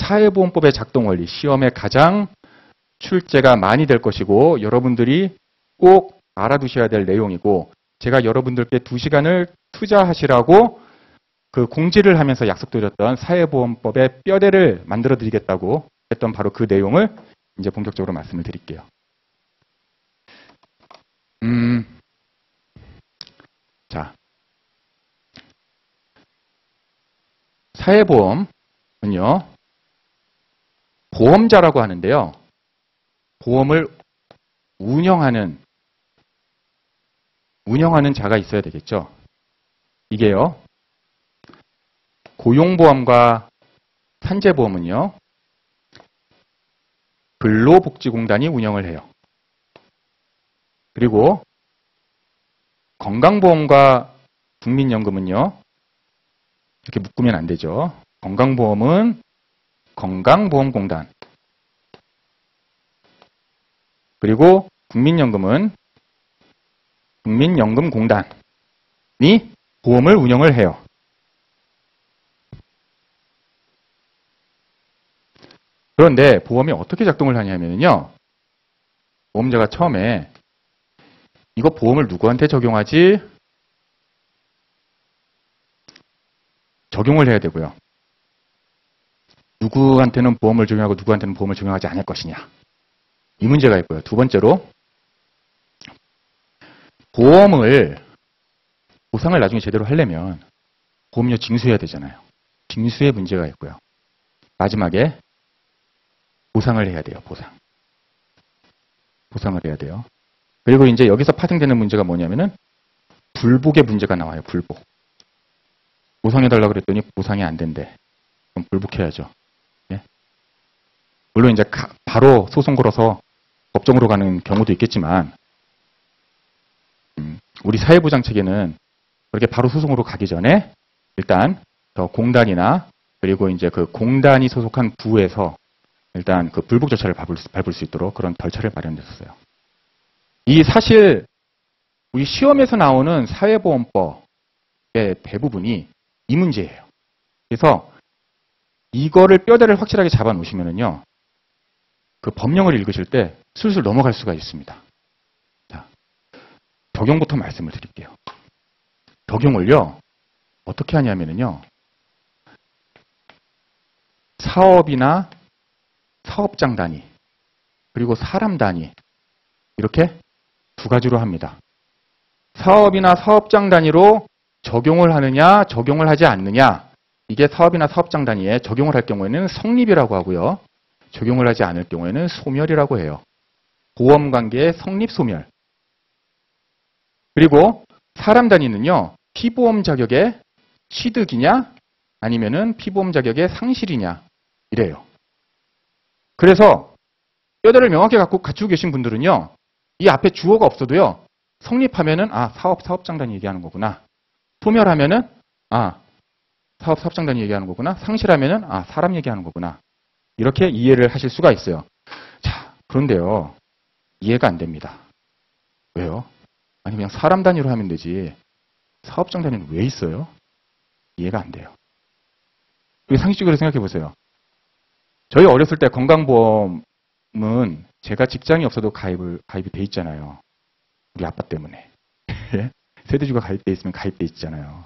사회보험법의 작동 원리, 시험에 가장 출제가 많이 될 것이고 여러분들이 꼭 알아두셔야 될 내용이고 제가 여러분들께 2시간을 투자하시라고 그 공지를 하면서 약속드렸던 사회보험법의 뼈대를 만들어 드리겠다고 했던 바로 그 내용을 이제 본격적으로 말씀을 드릴게요. 자, 사회보험은요, 보험자라고 하는데요. 보험을 운영하는 자가 있어야 되겠죠. 이게요, 고용보험과 산재보험은요, 근로복지공단이 운영을 해요. 그리고 건강보험과 국민연금은요, 이렇게 묶으면 안 되죠. 건강보험은 건강보험공단, 그리고 국민연금은 국민연금공단이 보험을 운영을 해요. 그런데 보험이 어떻게 작동을 하냐면요. 보험자가 처음에 이거 보험을 누구한테 적용하지? 적용을 해야 되고요. 누구한테는 보험을 적용하고 누구한테는 보험을 적용하지 않을 것이냐. 이 문제가 있고요. 두 번째로 보상을 나중에 제대로 하려면 보험료 징수해야 되잖아요. 징수에 문제가 있고요. 마지막에 보상을 해야 돼요. 보상을 해야 돼요. 그리고 이제 여기서 파생되는 문제가 뭐냐면은 불복의 문제가 나와요. 불복. 보상해달라고 그랬더니 보상이 안 된대. 그럼 불복해야죠. 예? 물론 이제 바로 소송 걸어서 법정으로 가는 경우도 있겠지만 우리 사회보장 체계는 그렇게 바로 소송으로 가기 전에 일단 저 공단이나 그리고 이제 그 공단이 소속한 부에서 일단 그 불복 절차를 밟을 수 있도록 그런 절차를 마련했었어요. 이 사실 우리 시험에서 나오는 사회보험법의 대부분이 이 문제예요. 그래서 이거를 뼈대를 확실하게 잡아 놓으시면은요, 그 법령을 읽으실 때 술술 넘어갈 수가 있습니다. 자, 적용부터 말씀을 드릴게요. 적용을요, 어떻게 하냐면은요, 사업이나 사업장 단위, 그리고 사람 단위, 이렇게 두 가지로 합니다. 사업이나 사업장 단위로 적용을 하느냐, 적용을 하지 않느냐, 이게 사업이나 사업장 단위에 적용을 할 경우에는 성립이라고 하고요. 적용을 하지 않을 경우에는 소멸이라고 해요. 보험관계의 성립, 소멸. 그리고 사람 단위는요, 피보험 자격의 취득이냐, 아니면은 피보험 자격의 상실이냐, 이래요. 그래서 뼈대를 명확히 갖추고 계신 분들은요, 이 앞에 주어가 없어도요, 성립하면은 사업장 단위 얘기하는 거구나. 소멸하면은 사업장 단위 얘기하는 거구나. 상실하면은 사람 얘기하는 거구나. 이렇게 이해를 하실 수가 있어요. 자, 그런데요, 이해가 안 됩니다. 왜요? 아니 그냥 사람 단위로 하면 되지. 사업장 단위는 왜 있어요? 이해가 안 돼요. 상식적으로 생각해 보세요. 저희 어렸을 때 건강보험은 제가 직장이 없어도 가입이 돼 있잖아요. 우리 아빠 때문에. 세대주가 가입돼 있으면 가입돼 있잖아요.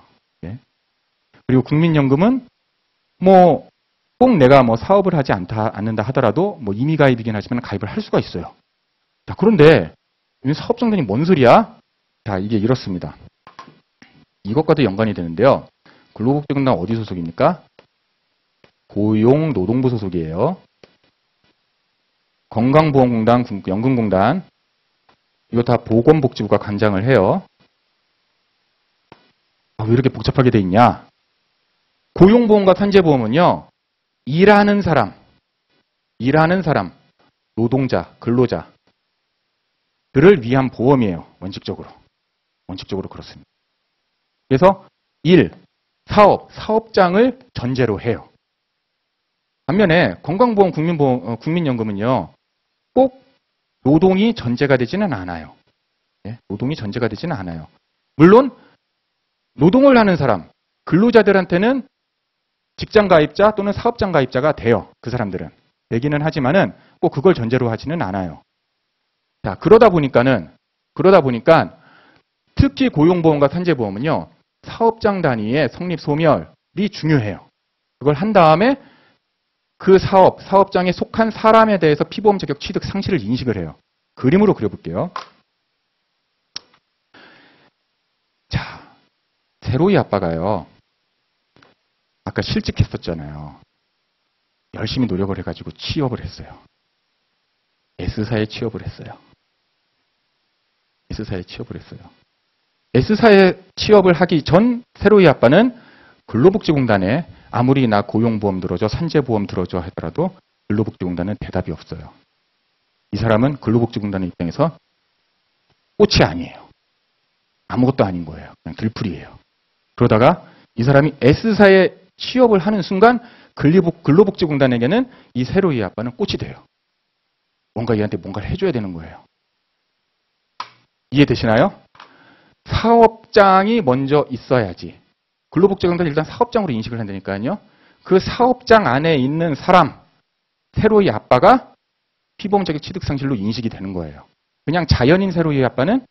그리고 국민연금은 꼭 내가 사업을 하지 않는다 하더라도 임의 가입이긴 하지만 가입을 할 수가 있어요. 자, 그런데 사업장 단위 뭔 소리야? 자, 이게 이렇습니다. 이것과도 연관이 되는데요. 근로복지공단 어디 소속입니까? 고용노동부 소속이에요. 건강보험공단, 연금공단, 이거 다 보건복지부가 관장을 해요. 왜 이렇게 복잡하게 돼 있냐? 고용보험과 산재보험은요, 일하는 사람, 노동자, 근로자들을 위한 보험이에요. 원칙적으로 그렇습니다. 그래서 사업장을 전제로 해요. 반면에 건강보험, 국민연금은요, 꼭 노동이 전제가 되지는 않아요. 노동이 전제가 되지는 않아요. 물론 노동을 하는 사람, 근로자들한테는 직장 가입자 또는 사업장 가입자가 돼요. 그 사람들은. 되기는 하지만은 꼭 그걸 전제로 하지는 않아요. 자, 그러다 보니까 특히 고용보험과 산재보험은요, 사업장 단위의 성립 소멸이 중요해요. 그걸 한 다음에 그 사업장에 속한 사람에 대해서 피보험 자격 취득 상실을 인식을 해요. 그림으로 그려볼게요. 자, 세로이 아빠가요, 아까 실직했었잖아요. 열심히 노력을 해가지고 취업을 했어요. S사에 취업을 했어요. S사에 취업을 하기 전 세로이 아빠는 근로복지공단에 아무리 나 고용보험 들어줘, 산재보험 들어줘 하더라도 근로복지공단은 대답이 없어요. 이 사람은 근로복지공단의 입장에서 꽃이 아니에요. 아무것도 아닌 거예요. 그냥 들풀이에요. 그러다가 이 사람이 S사에 취업을 하는 순간 근로복지공단에게는 이 세로이 아빠는 꽃이 돼요. 뭔가 얘한테 뭔가를 해줘야 되는 거예요. 이해되시나요? 사업장이 먼저 있어야지. 근로복지공단은 일단 사업장으로 인식을 한다니까요. 그 사업장 안에 있는 사람, 세로이 아빠가 피보험 자격 취득 상실로 인식이 되는 거예요. 그냥 자연인 세로이 아빠는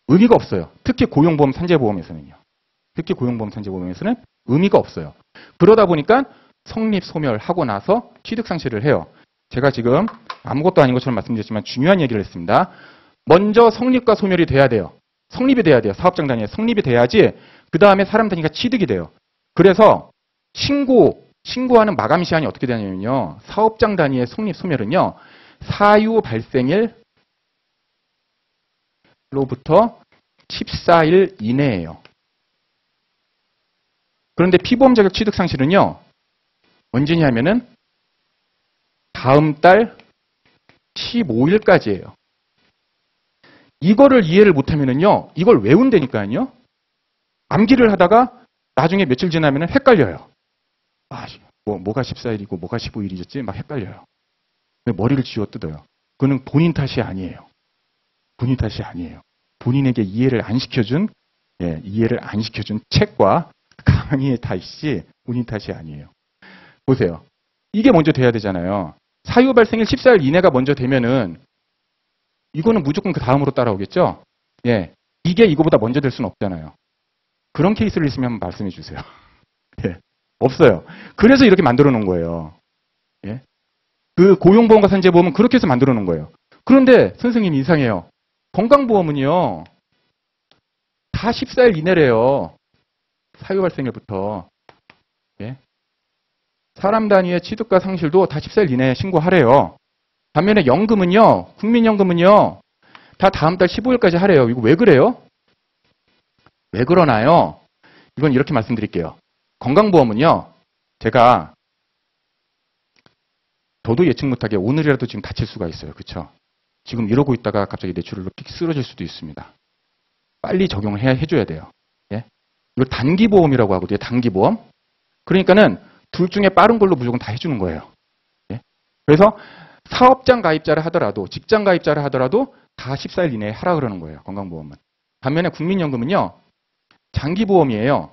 의미가 없어요. 특히 고용보험 산재보험에서는요. 의미가 없어요. 그러다 보니까 성립 소멸하고 나서 취득 상실을 해요. 제가 지금 아무것도 아닌 것처럼 말씀드렸지만 중요한 얘기를 했습니다. 먼저 성립과 소멸이 돼야 돼요. 성립이 돼야 돼요. 사업장 단위에 성립이 돼야지 그 다음에 사람 단위가 취득이 돼요. 그래서 신고하는 마감 시한이 어떻게 되냐면요. 사업장 단위의 성립 소멸은요. 사유 발생일로부터 14일 이내예요. 그런데 피보험 자격 취득 상실은요. 언제냐면은 다음 달 15일까지예요. 이거를 이해를 못하면은요. 이걸 외운다니까요. 암기를 하다가 나중에 며칠 지나면은 헷갈려요. 아, 뭐가 14일이고 뭐가 15일이었지? 막 헷갈려요. 머리를 쥐어 뜯어요. 그거는 본인 탓이 아니에요. 본인에게 이해를 안 시켜준 책과 강의의 탓이지 본인 탓이 아니에요. 보세요. 이게 먼저 돼야 되잖아요. 사유 발생일 14일 이내가 먼저 되면은 이거는 무조건 그 다음으로 따라오겠죠? 예. 이게 이거보다 먼저 될 수는 없잖아요. 그런 케이스를 있으면 한번 말씀해 주세요. 예. 없어요. 그래서 이렇게 만들어 놓은 거예요. 예. 그 고용보험과 산재보험은 그렇게 해서 만들어 놓은 거예요. 그런데 선생님 이상해요. 건강보험은요. 다 14일 이내래요. 사유 발생일부터. 예. 사람 단위의 취득과 상실도 다 14일 이내에 신고하래요. 반면에 연금은요. 국민연금은요. 다 다음 달 15일까지 하래요. 이거 왜 그래요? 왜 그러나요? 이건 이렇게 말씀드릴게요. 건강보험은요. 제가 저도 예측 못하게 오늘이라도 지금 다칠 수가 있어요. 그렇죠? 지금 이러고 있다가 갑자기 뇌출혈로 픽 쓰러질 수도 있습니다. 빨리 적용을 해줘야 돼요. 예? 이걸 단기보험이라고 하거든요. 단기보험. 그러니까는 둘 중에 빠른 걸로 무조건 다 해주는 거예요. 예? 그래서 사업장 가입자를 하더라도 직장 가입자를 하더라도 다 14일 이내에 하라 그러는 거예요. 건강보험은. 반면에 국민연금은요. 장기보험이에요.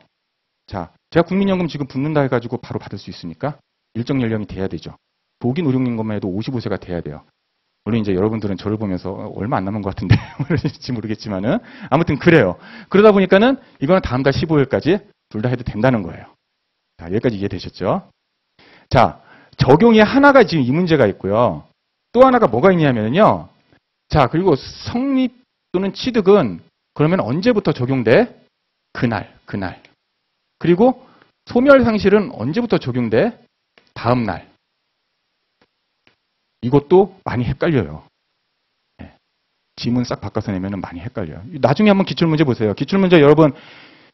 자, 제가 국민연금 지금 붙는다 해가지고 바로 받을 수 있습니까? 일정 연령이 돼야 되죠. 독인 의료인것만 해도 55세가 돼야 돼요. 물론 이제 여러분들은 저를 보면서 얼마 안 남은 것 같은데 그럴지 모르겠지만은 아무튼 그래요. 그러다 보니까는 이거는 다음 달 15일까지 둘 다 해도 된다는 거예요. 자, 여기까지 이해되셨죠? 자, 적용이 하나가 지금 이 문제가 있고요. 또 하나가 뭐가 있냐면요. 자, 그리고 성립 또는 취득은 그러면 언제부터 적용돼? 그날. 그리고 소멸 상실은 언제부터 적용돼? 다음 날. 이것도 많이 헷갈려요. 네. 지문 싹 바꿔서 내면 많이 헷갈려요. 나중에 한번 기출문제 보세요. 기출문제 여러분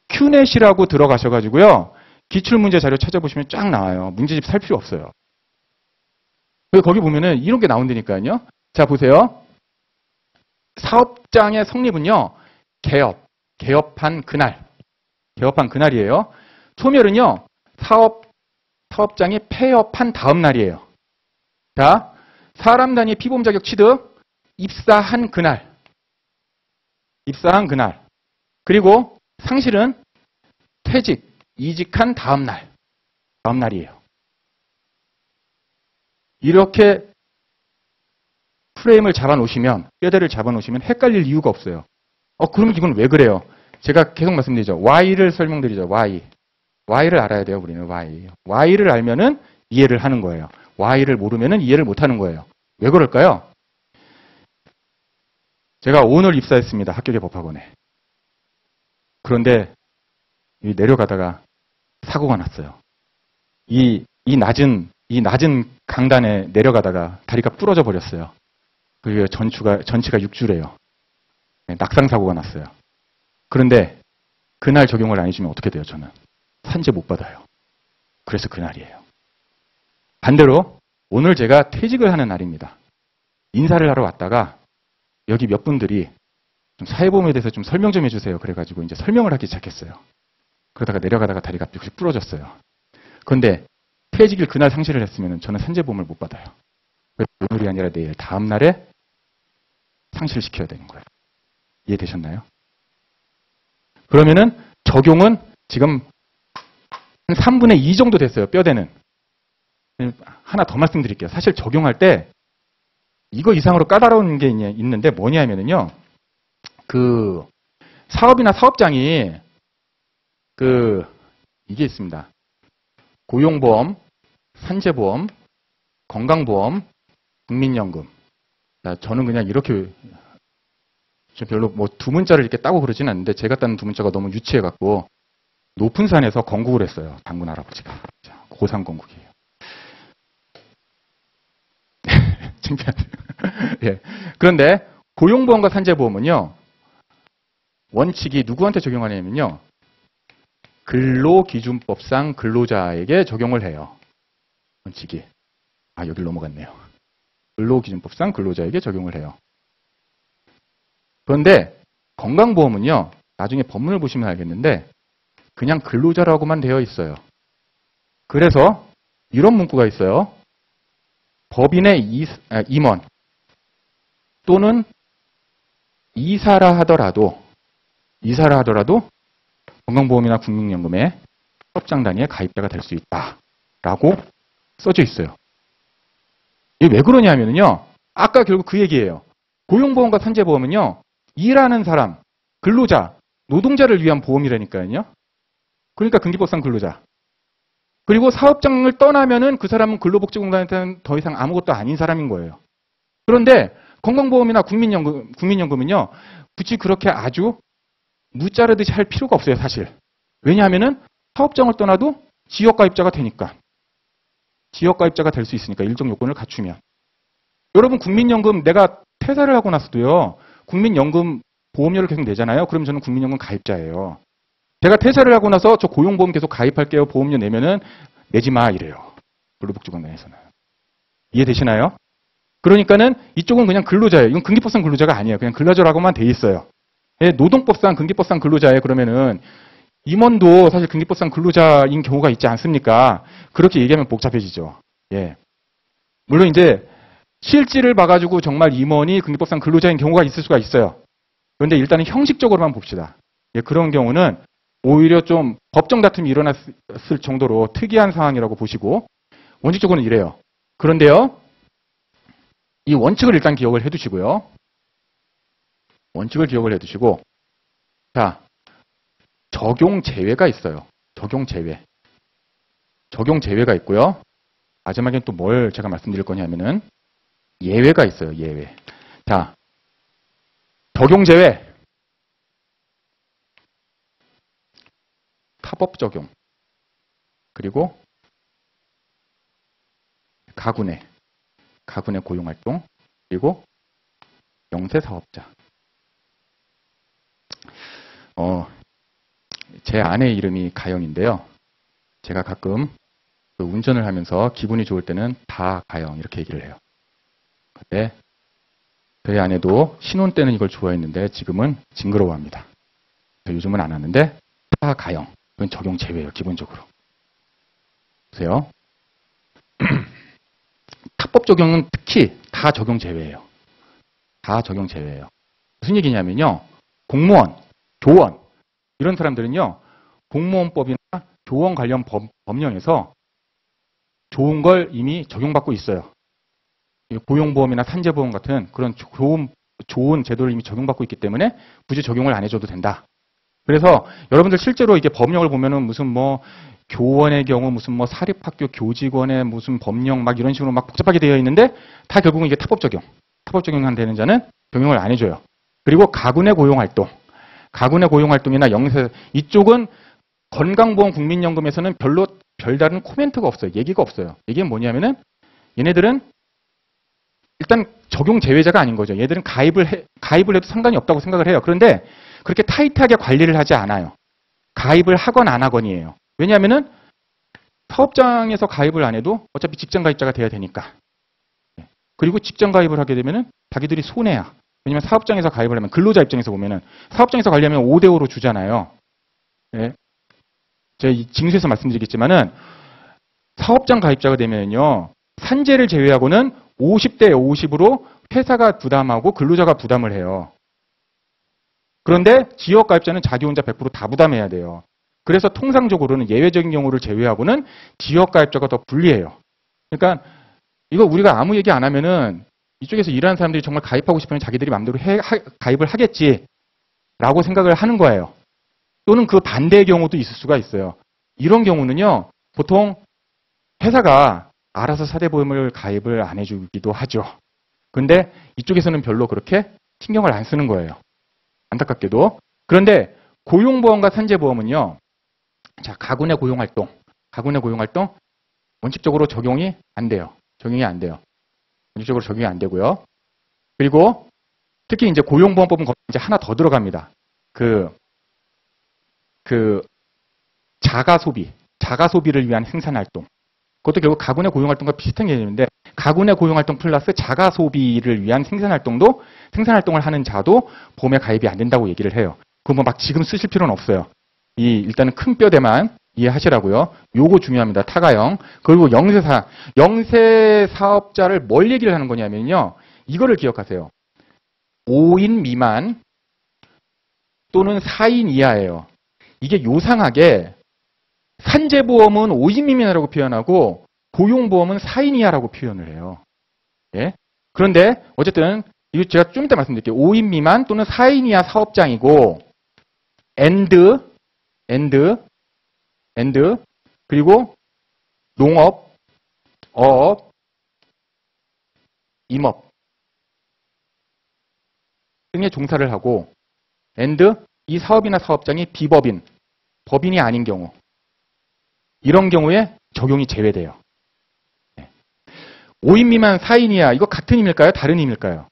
큐넷이라고 들어가셔가지고요. 기출문제 자료 찾아보시면 쫙 나와요. 문제집 살 필요 없어요. 거기 보면은 이런 게 나온다니까요. 자, 보세요. 사업장의 성립은요. 개업한 그날이에요. 소멸은요. 사업장이 폐업한 다음 날이에요. 자, 사람 단위 피보험 자격 취득 입사한 그날. 그리고 상실은 이직한 다음 날. 다음 날이에요. 이렇게 프레임을 잡아놓으시면, 뼈대를 잡아놓으시면 헷갈릴 이유가 없어요. 그럼 이건 왜 그래요? 제가 계속 말씀드리죠. Y를 설명드리죠. Y를 알아야 돼요, 우리는. Y를 알면은 이해를 하는 거예요. Y를 모르면은 이해를 못 하는 거예요. 왜 그럴까요? 제가 오늘 입사했습니다. 합격의 법학원에. 그런데 내려가다가 사고가 났어요. 이 낮은 강단에 내려가다가 다리가 부러져 버렸어요. 그리고 전치가 6주래요. 낙상사고가 났어요. 그런데 그날 적용을 안 해주면 어떻게 돼요, 저는? 산재 못 받아요. 그래서 그날이에요. 반대로 오늘 제가 퇴직을 하는 날입니다. 인사를 하러 왔다가 여기 몇 분들이 좀 사회보험에 대해서 좀 설명 좀 해주세요. 그래가지고 이제 설명을 하기 시작했어요. 그러다가 내려가다가 다리가 뿅 부러졌어요. 그런데 퇴직일 그날 상실을 했으면 저는 산재보험을 못 받아요. 오늘이 아니라 내일, 다음 날에 상실시켜야 되는 거예요. 이해되셨나요? 그러면은 적용은 지금 한 3분의 2 정도 됐어요. 뼈대는. 하나 더 말씀드릴게요. 사실 적용할 때 이거 이상으로 까다로운 게 있는데 뭐냐면요. 그 사업이나 사업장이 이게 있습니다. 고용보험, 산재보험, 건강보험, 국민연금. 저는 그냥 이렇게 별로 뭐 두 문자를 이렇게 따고 그러진 않는데 제가 따는 두 문자가 너무 유치해갖고 높은 산에서 건국을 했어요. 당군 할아버지가. 고산 건국이에요. 창피하네요. 예. 그런데 고용보험과 산재보험은요. 원칙이 누구한테 적용하냐면요. 근로기준법상 근로자에게 적용을 해요. 원칙이. 여길 넘어갔네요. 근로기준법상 근로자에게 적용을 해요. 그런데 건강보험은요. 나중에 법문을 보시면 알겠는데 그냥 근로자라고만 되어 있어요. 그래서 이런 문구가 있어요. 법인의 임원 또는 이사라 하더라도 건강보험이나 국민연금의 사업장 단위의 가입자가 될 수 있다라고 써져 있어요. 이게 왜 그러냐면요. 아까 결국 그 얘기예요. 고용보험과 산재보험은요. 일하는 사람, 근로자, 노동자를 위한 보험이라니까요. 그러니까 근기법상 근로자. 그리고 사업장을 떠나면은 그 사람은 근로복지공단한테는 더 이상 아무것도 아닌 사람인 거예요. 그런데 건강보험이나 국민연금은요. 굳이 그렇게 아주 무자르듯이 할 필요가 없어요, 사실. 왜냐하면은 사업장을 떠나도 지역가입자가 되니까. 지역가입자가 될 수 있으니까 일정 요건을 갖추면. 여러분 국민연금 내가 퇴사를 하고 나서도요. 국민연금 보험료를 계속 내잖아요. 그럼 저는 국민연금 가입자예요. 제가 퇴사를 하고 나서 저 고용보험 계속 가입할게요. 보험료 내면은 내지 마 이래요. 근로복지공단에서는. 이해되시나요? 그러니까는 이쪽은 그냥 근로자예요. 이건 근기법상 근로자가 아니에요. 그냥 근로자라고만 돼 있어요. 예, 노동법상 근기법상 근로자예요. 그러면은 임원도 사실 근기법상 근로자인 경우가 있지 않습니까? 그렇게 얘기하면 복잡해지죠. 예. 물론 이제 실질을 봐가지고 정말 임원이 근기법상 근로자인 경우가 있을 수가 있어요. 그런데 일단은 형식적으로만 봅시다. 예, 그런 경우는 오히려 좀 법정 다툼이 일어났을 정도로 특이한 상황이라고 보시고 원칙적으로는 이래요. 그런데요. 이 원칙을 일단 기억을 해두시고요. 원칙을 기억을 해두시고 자, 적용 제외가 있어요. 적용 제외. 적용 제외가 있고요. 마지막엔 또 뭘 제가 말씀드릴 거냐면은 예외가 있어요. 예외. 자, 적용 제외. 타법 적용. 그리고 가군의 고용활동. 그리고 영세사업자. 제 아내 이름이 가영인데요. 제가 가끔 운전을 하면서 기분이 좋을 때는 다 가영 이렇게 얘기를 해요. 근데 저희 아내도 신혼 때는 이걸 좋아했는데 지금은 징그러워합니다. 요즘은 안 하는데 다 가영. 이건 적용 제외예요. 기본적으로. 보세요. 타법 적용은 특히 다 적용 제외예요. 다 적용 제외예요. 무슨 얘기냐면요. 공무원, 교원 이런 사람들은요. 공무원법이나 교원 관련 법령에서 좋은 걸 이미 적용받고 있어요. 고용보험이나 산재보험 같은 그런 좋은 제도를 이미 적용받고 있기 때문에 굳이 적용을 안 해줘도 된다. 그래서 여러분들 실제로 이게 법령을 보면은 무슨 뭐 교원의 경우 무슨 뭐 사립학교 교직원의 무슨 법령 막 이런 식으로 막 복잡하게 되어 있는데 다 결국은 이게 타법 적용되는 자는 적용을 안 해줘요. 그리고 가군의 고용활동이나 영세 이쪽은 건강보험 국민연금에서는 별다른 코멘트가 없어요. 얘기가 없어요. 얘기는 뭐냐면은 얘네들은 일단 적용 제외자가 아닌 거죠. 얘들은 가입을 해도 상관이 없다고 생각을 해요. 그런데 그렇게 타이트하게 관리를 하지 않아요. 가입을 하건 안 하건이에요. 왜냐하면은 사업장에서 가입을 안 해도 어차피 직장 가입자가 돼야 되니까. 그리고 직장 가입을 하게 되면은 자기들이 손해야. 왜냐면 사업장에서 가입을 하면 근로자 입장에서 보면은 사업장에서 관리하면 5대5로 주잖아요. 예. 제가 이 징수에서 말씀드리겠지만은 사업장 가입자가 되면요. 산재를 제외하고는 50대 50으로 회사가 부담하고 근로자가 부담을 해요. 그런데 지역 가입자는 자기 혼자 100% 다 부담해야 돼요. 그래서 통상적으로는 예외적인 경우를 제외하고는 지역 가입자가 더 불리해요. 그러니까 이거 우리가 아무 얘기 안 하면은 이쪽에서 일하는 사람들이 정말 가입하고 싶으면 자기들이 마음대로 가입을 하겠지라고 생각을 하는 거예요. 또는 그 반대의 경우도 있을 수가 있어요. 이런 경우는요. 보통 회사가 알아서 사대보험을 가입을 안 해주기도 하죠. 근데 이쪽에서는 별로 그렇게 신경을 안 쓰는 거예요. 안타깝게도. 그런데 고용보험과 산재보험은요. 자, 가군의 고용활동 원칙적으로 적용이 안 돼요. 원칙적으로 적용이 안 되고요. 그리고 특히 이제 고용보험법은 이제 하나 더 들어갑니다. 자가소비를 위한 생산활동. 그것도 결국 가군의 고용활동과 비슷한 개념인데 가군의 고용활동 플러스 자가소비를 위한 생산활동을 하는 자도 보험에 가입이 안 된다고 얘기를 해요. 그거 뭐 막 지금 쓰실 필요는 없어요. 일단은 큰 뼈대만 이해하시라고요. 요거 중요합니다. 타가형. 그리고 영세사업자를 뭘 얘기를 하는 거냐면요. 이거를 기억하세요. 5인 미만 또는 4인 이하예요. 이게 요상하게 산재보험은 5인 미만이라고 표현하고 고용보험은 4인 이하라고 표현을 해요. 예? 그런데 어쨌든 이거 제가 좀 이따 말씀드릴게요. 5인 미만 또는 4인 이하 사업장이고 그리고 농업, 어업, 임업 등의 종사를 하고 이 사업이나 사업장이 비법인, 법인이 아닌 경우 이런 경우에 적용이 제외돼요. 5인 미만 4인 이하 이거 같은 의미일까요? 다른 의미일까요?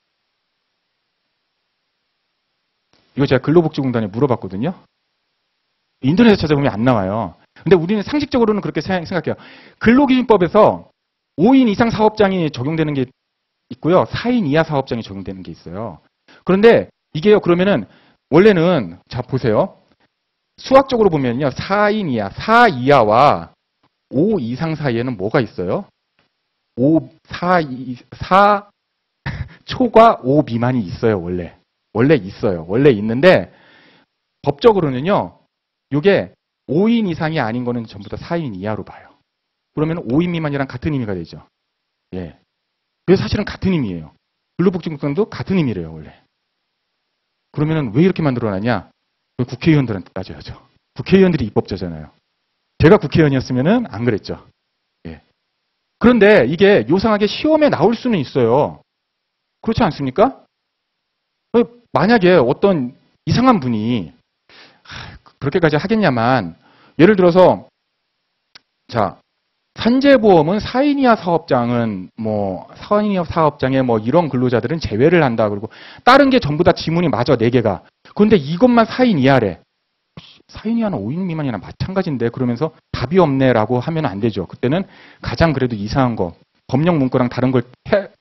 이거 제가 근로복지공단에 물어봤거든요. 인터넷에 찾아보면 안 나와요. 근데 우리는 상식적으로는 그렇게 생각해요. 근로기준법에서 5인 이상 사업장이 적용되는 게 있고요. 4인 이하 사업장이 적용되는 게 있어요. 그런데 이게요. 그러면은 원래는 자 보세요. 수학적으로 보면요. 4인 이하, 4 이하와 5 이상 사이에는 뭐가 있어요? 4 초과 5 미만이 있어요. 원래 있어요. 원래 있는데 법적으로는요. 이게 5인 이상이 아닌 거는 전부 다 4인 이하로 봐요. 그러면 5인 미만이랑 같은 의미가 되죠. 예. 그래서 사실은 같은 의미예요. 근로복지국장도 같은 의미래요. 원래. 그러면 왜 이렇게 만들어놨냐? 국회의원들한테 따져야죠. 국회의원들이 입법자잖아요. 제가 국회의원이었으면 안 그랬죠. 예. 그런데 이게 요상하게 시험에 나올 수는 있어요. 그렇지 않습니까? 만약에 어떤 이상한 분이 그렇게까지 하겠냐만 예를 들어서 자 산재보험은 4인 이하 사업장은 4인 이하 사업장에 이런 근로자들은 제외를 한다. 그리고 다른 게 전부 다 지문이 맞아 4개가. 그런데 이것만 4인 이하래. 4인 이하는 5인 미만이나 마찬가지인데 그러면서 답이 없네라고 하면 안 되죠. 그때는 가장 그래도 이상한 거 법령 문구랑 다른 걸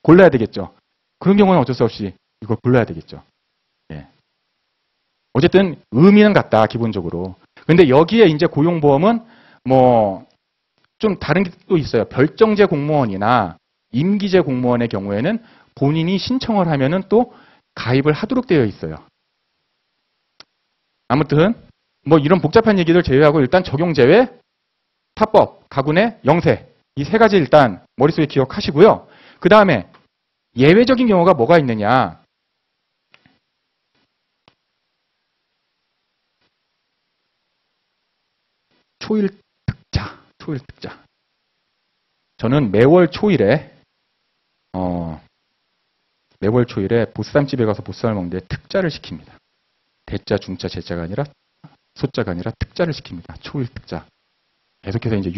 골라야 되겠죠. 그런 경우는 어쩔 수 없이 이걸 골라야 되겠죠. 예. 어쨌든 의미는 같다 기본적으로. 근데 여기에 이제 고용보험은 좀 다른 게 또 있어요. 별정제 공무원이나 임기제 공무원의 경우에는 본인이 신청을 하면은 또 가입을 하도록 되어 있어요. 아무튼 이런 복잡한 얘기들 제외하고 일단 적용 제외, 타법, 가군의 영세 이 세 가지 일단 머릿속에 기억하시고요. 그 다음에 예외적인 경우가 뭐가 있느냐. 초일 특자. 저는 매월 초일에 보쌈집에 가서 보쌈을 먹는데 특자를 시킵니다. 대자, 중자, 제자가 아니라 소자가 아니라 특자를 시킵니다. 초일 특자. 계속해서 이제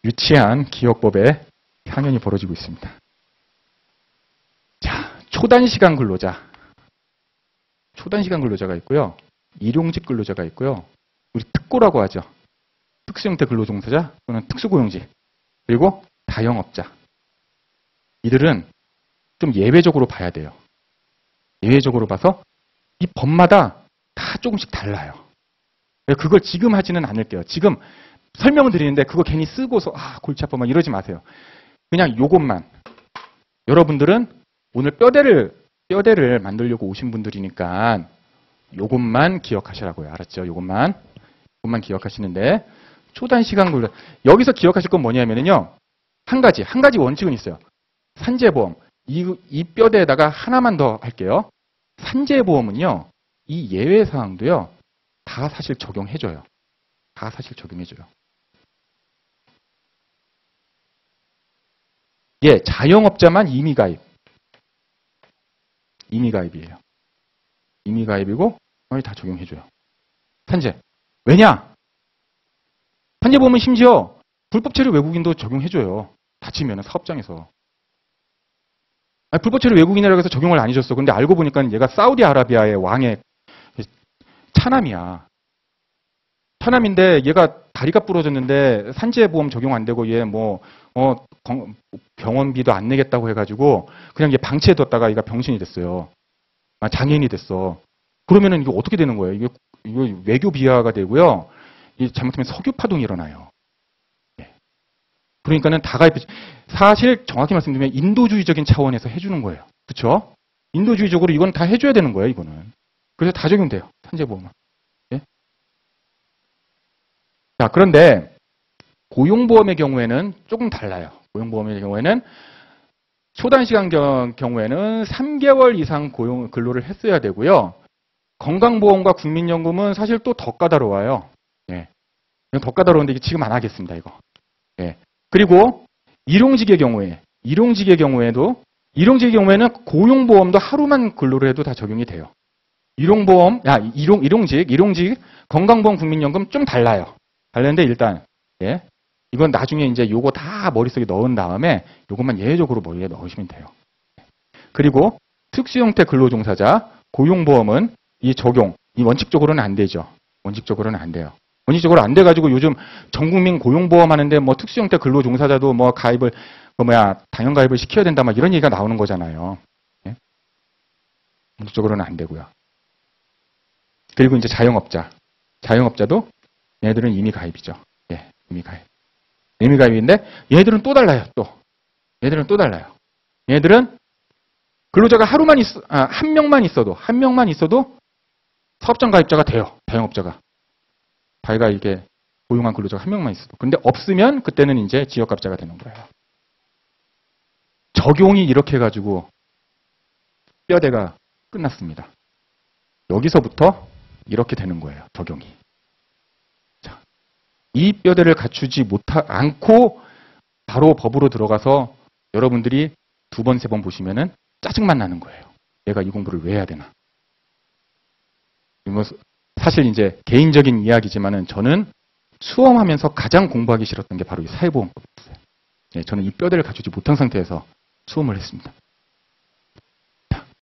유치한 기억법에 향연이 벌어지고 있습니다. 자, 초단시간 근로자가 있고요. 일용직 근로자가 있고요. 우리 특고라고 하죠. 특수형태 근로종사자 또는 특수고용직. 그리고 다영업자. 이들은 좀 예외적으로 봐야 돼요. 예외적으로 봐서 이 법마다 다 조금씩 달라요. 그걸 지금 하지는 않을게요. 지금 설명을 드리는데 그거 괜히 쓰고서 골치 아파 막 이러지 마세요. 그냥 요것만. 여러분들은 오늘 뼈대를 만들려고 오신 분들이니까 요것만 기억하시라고요. 알았죠? 요것만 기억하시는데 초단시간 근로 여기서 기억하실 건 뭐냐면요. 한 가지 원칙은 있어요. 산재보험. 이 뼈대에다가 하나만 더 할게요. 산재보험은요. 이 예외 사항도요. 다 사실 적용해줘요. 예, 자영업자만 임의가입. 임의가입이에요. 임의가입이고 거의 다 적용해줘요. 산재. 왜냐? 산재보험은 심지어 불법체류 외국인도 적용해줘요. 다치면 사업장에서. 불법체류 외국인이라고 해서 적용을 안 해줬어. 근데 알고 보니까 얘가 사우디아라비아의 왕의 차남이야. 차남인데 얘가 다리가 부러졌는데 산재보험 적용 안 되고 얘 병원비도 안 내겠다고 해가지고 그냥 얘 방치해뒀다가 얘가 병신이 됐어요. 장애인이 됐어. 그러면은 이거 어떻게 되는 거예요? 이거 외교 비하가 되고요. 잘못하면 석유 파동이 일어나요. 그러니까는 다 가입해. 사실 정확히 말씀드리면 인도주의적인 차원에서 해주는 거예요. 그렇죠? 인도주의적으로 이건 다 해줘야 되는 거예요. 이거는. 그래서 다 적용돼요. 산재보험은. 예? 자, 그런데 고용보험의 경우에는 조금 달라요. 고용보험의 경우에는 초단시간 경우에는 3개월 이상 근로를 했어야 되고요. 건강보험과 국민연금은 사실 또 더 까다로워요. 예. 더 까다로운데 지금 안 하겠습니다. 이거. 예. 그리고 일용직의 경우에는 고용보험도 하루만 근로를 해도 다 적용이 돼요. 일용직, 건강보험, 국민연금 좀 달라요. 다른데 일단, 예. 이건 나중에 이제 요거 다 머릿속에 넣은 다음에 요것만 예외적으로 머리에 넣으시면 돼요. 그리고 특수형태 근로종사자, 고용보험은 이 원칙적으로는 안 되죠. 원칙적으로는 안 돼요. 원칙적으로 안 돼가지고 요즘 전국민 고용보험 하는데 특수형태 근로종사자도 당연가입을 시켜야 된다 막 이런 얘기가 나오는 거잖아요. 예? 원칙적으로는 안 되고요. 그리고 이제 자영업자도 얘네들은 이미 가입이죠. 예, 이미 가입인데 얘네들은 또 달라요. 얘네들은 근로자가 한 명만 있어도 사업장 가입자가 돼요. 자영업자가. 자기가 이게 고용한 근로자가 한 명만 있어도. 근데 없으면 그때는 이제 지역가입자가 되는 거예요. 적용이 이렇게 해가지고 뼈대가 끝났습니다. 여기서부터 이렇게 되는 거예요. 적용이. 자, 이 뼈대를 갖추지 않고 바로 법으로 들어가서 여러분들이 2번, 3번 보시면은 짜증만 나는 거예요. 내가 이 공부를 왜 해야 되나. 사실 이제 개인적인 이야기지만은 저는 수험하면서 가장 공부하기 싫었던 게 바로 이 사회보험법이었어요. 네, 저는 이 뼈대를 갖추지 못한 상태에서 수험을 했습니다.